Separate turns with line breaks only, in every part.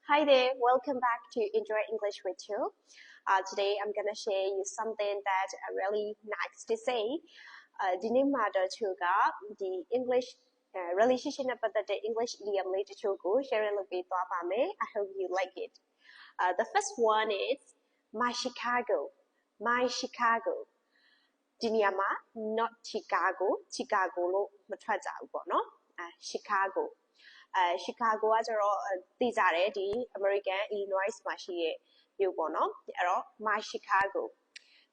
Hi there, welcome back to Enjoy English with you. Today I'm gonna share you something that I really nice to say. The name matter to the English relationship about the English idiom later to go share a little bit. I hope you like it. The first one is my Chicago. My Chicago. ဒီနေရာမှာ not Chicago လို့မထွက်ကြဘူးပေါ့နော် Chicago Chicago ကကျတော့သိကြတယ်ဒီ American Illinois မှာရှိတဲ့မြို့ပေါ့နော်အဲ့တော့ my Chicago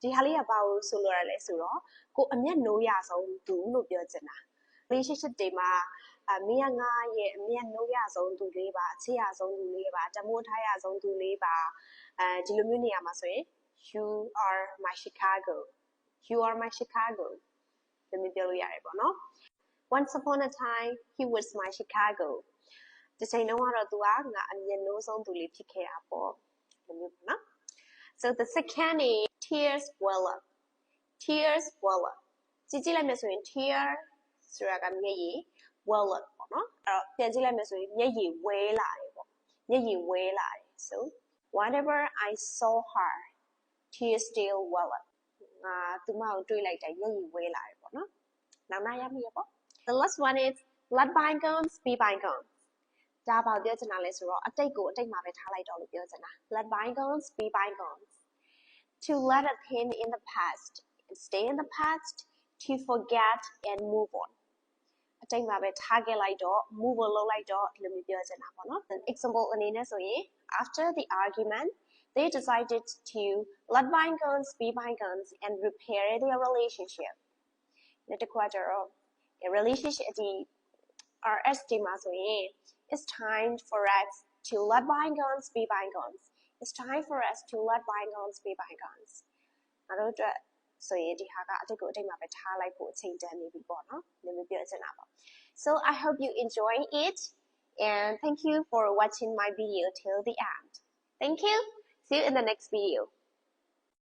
ဒီဟာလေးကဘာလို့ဆိုလိုရလဲဆိုတော့ကိုအမျက်နှိုးရဆုံးသူလို့ပြောချင်တာ relationship တွေမှာမင်းကငါရဲ့အမျက်နှိုးရဆုံးသူလေးပါအချစ်ရဆုံးသူလေးပါတမိုးထားရဆုံးသူလေးပါဒီလိုမျိုးနေရာမှာဆိုရင် you are my Chicago You are my Chicago. Let me tell you no? Once upon a time, he was my Chicago. The same no one do nga and no song to live to So the second is tears well up. Tears well up. Gigi let me say tear suragam ye well up, no? Gigi let me say ye way lie. So whenever I saw her, tears still well up. The last one is let bygones be bygones. ဒါပါပြောချင်တာလဲဆိုတော့အတိတ်ကိုအတိတ်မှာပဲထားလိုက်တော့လို့ပြောချင်တာ Let bygones be bygones. To let a thing in the past and stay in the past, to forget and move on. အတိတ်မှာပဲထားခဲ့လိုက်တော့ move on လုပ်လိုက်တော့ဒီလိုမျိုးပြောချင်တာပေါ့နော် Example အနေနဲ့ဆိုရင် after the argument they decided to let bygones be bygones and repair their relationship. A relationship RS it's time for us to let bygones be bygones. It's time for us to let bygones be bygones. So I hope you enjoy it and thank you for watching my video till the end. Thank you. See you in the next video.